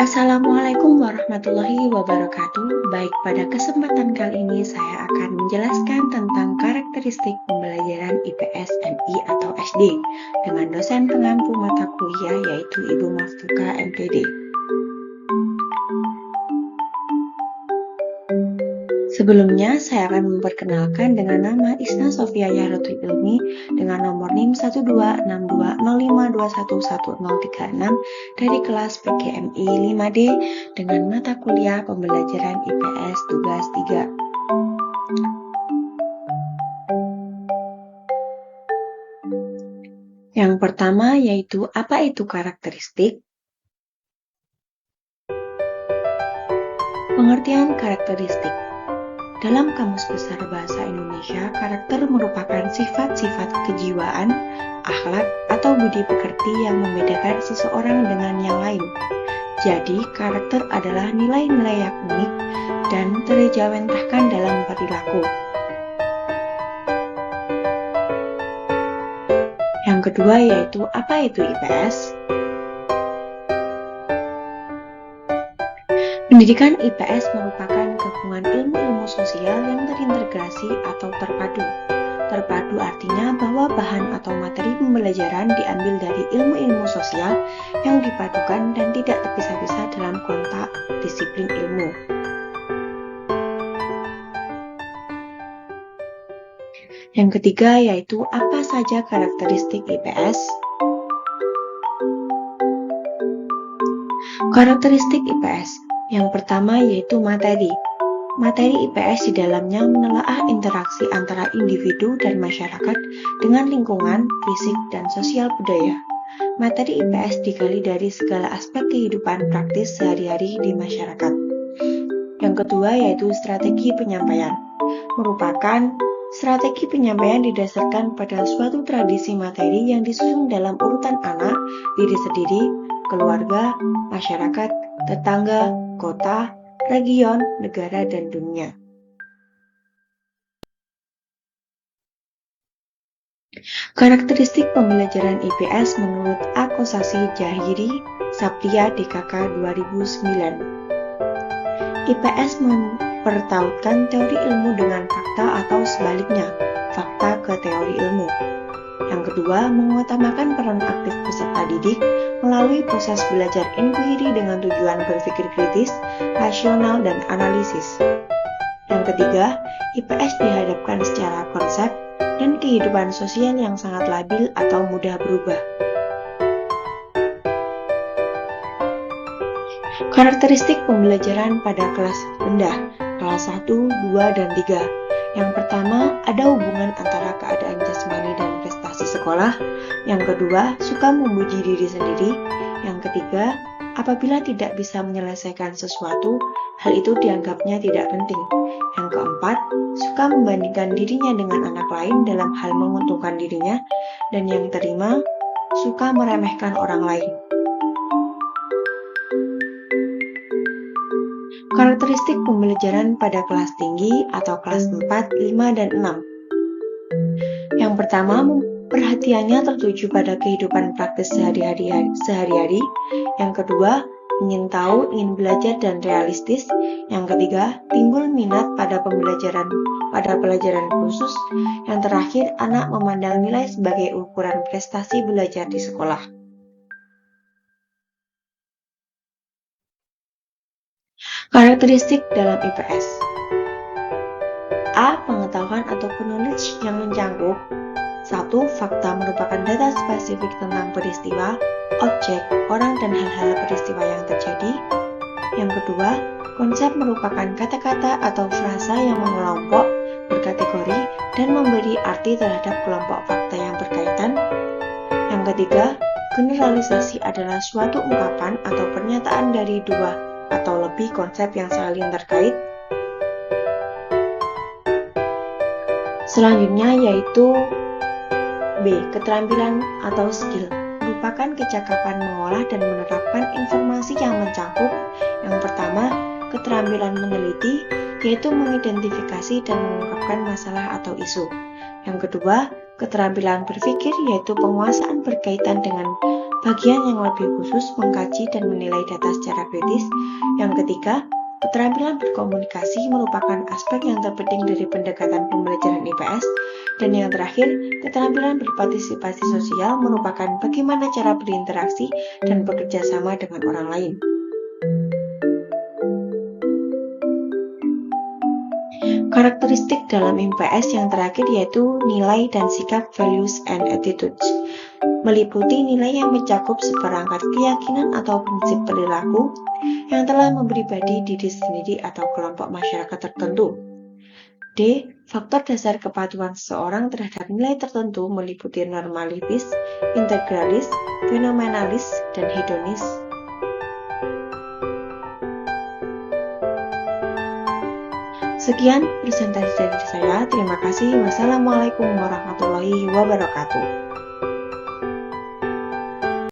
Assalamualaikum warahmatullahi wabarakatuh. Baik, pada kesempatan kali ini saya akan menjelaskan tentang karakteristik pembelajaran IPS MI atau SD dengan dosen pengampu mata kuliah yaitu Ibu Maftuka MPD. Sebelumnya, saya akan memperkenalkan dengan nama Isna Sofia Yahrotul Ilmi dengan nomor NIM 1262052111036 dari kelas PGMI 5D dengan mata kuliah pembelajaran IPS tugas 3. Yang pertama yaitu apa itu karakteristik? Pengertian karakteristik. Dalam Kamus Besar Bahasa Indonesia, karakter merupakan sifat-sifat kejiwaan, akhlak, atau budi pekerti yang membedakan seseorang dengan yang lain. Jadi, karakter adalah nilai-nilai yang unik dan terjawantahkan dalam perilaku. Yang kedua yaitu, apa itu IPS? Pendidikan IPS merupakan gabungan ilmu-ilmu sosial yang terintegrasi atau terpadu. Terpadu artinya bahwa bahan atau materi pembelajaran diambil dari ilmu-ilmu sosial yang dipadukan dan tidak terpisah-pisah dalam kontak disiplin ilmu. Yang ketiga yaitu apa saja karakteristik IPS? Karakteristik IPS. Yang pertama yaitu materi. Materi IPS di dalamnya menelaah interaksi antara individu dan masyarakat dengan lingkungan, fisik, dan sosial budaya. Materi IPS digali dari segala aspek kehidupan praktis sehari-hari di masyarakat. Yang kedua yaitu strategi penyampaian. Merupakan strategi penyampaian didasarkan pada suatu tradisi materi yang disusun dalam urutan anak, diri sendiri, keluarga, masyarakat, tetangga, kota, region, negara, dan dunia. Karakteristik pembelajaran IPS menurut Akosasi Jahiri, Saptia DKK 2009. IPS mempertautkan teori ilmu dengan fakta atau sebaliknya, fakta ke teori ilmu. Yang kedua, mengutamakan peran aktif peserta didik melalui proses belajar inquiry dengan tujuan berpikir kritis, rasional, dan analisis. Yang ketiga, IPS dihadapkan secara konsep dan kehidupan sosial yang sangat labil atau mudah berubah. Karakteristik pembelajaran pada kelas rendah, kelas 1, 2, dan 3. Yang pertama, ada hubungan antara keadaan jasmani dan prestasi sekolah. Yang kedua, suka memuji diri sendiri. Yang ketiga, apabila tidak bisa menyelesaikan sesuatu, hal itu dianggapnya tidak penting. Yang keempat, suka membandingkan dirinya dengan anak lain dalam hal menguntungkan dirinya. Dan yang kelima, suka meremehkan orang lain. Karakteristik pembelajaran pada kelas tinggi atau kelas 4, 5, dan 6. Yang pertama, perhatiannya tertuju pada kehidupan praktis sehari-hari. Yang kedua, ingin tahu, ingin belajar, dan realistis. Yang ketiga, timbul minat pada pelajaran khusus. Yang terakhir, anak memandang nilai sebagai ukuran prestasi belajar di sekolah. Karakteristik dalam IPS. A. Pengetahuan atau knowledge yang mencakup 1. Fakta merupakan data spesifik tentang peristiwa, objek, orang, dan hal-hal peristiwa yang terjadi. Yang kedua, konsep merupakan kata-kata atau frasa yang mengelompok, berkategori, dan memberi arti terhadap kelompok fakta yang berkaitan. Yang ketiga, generalisasi adalah suatu ungkapan atau pernyataan dari dua atau lebih konsep yang saling terkait. Selanjutnya yaitu B. Keterampilan atau skill merupakan kecakapan mengolah dan menerapkan informasi yang mencakup. Yang pertama, keterampilan meneliti, yaitu mengidentifikasi dan mengungkapkan masalah atau isu. Yang kedua, keterampilan berpikir, yaitu penguasaan berkaitan dengan Bagian yang lebih khusus mengkaji dan menilai data secara kritis. Yang ketiga, keterampilan berkomunikasi merupakan aspek yang terpenting dari pendekatan pembelajaran IPS. Dan yang terakhir, keterampilan berpartisipasi sosial merupakan bagaimana cara berinteraksi dan bekerja sama dengan orang lain. Karakteristik dalam IPS yang terakhir yaitu nilai dan sikap values and attitudes. Meliputi nilai yang mencakup seperangkat keyakinan atau prinsip perilaku yang telah mempribadi diri sendiri atau kelompok masyarakat tertentu. D. Faktor dasar kepatuhan seseorang terhadap nilai tertentu meliputi normalitis, integralis, fenomenalis, dan hedonis. Sekian presentasi dari saya. Terima kasih. Wassalamualaikum warahmatullahi wabarakatuh.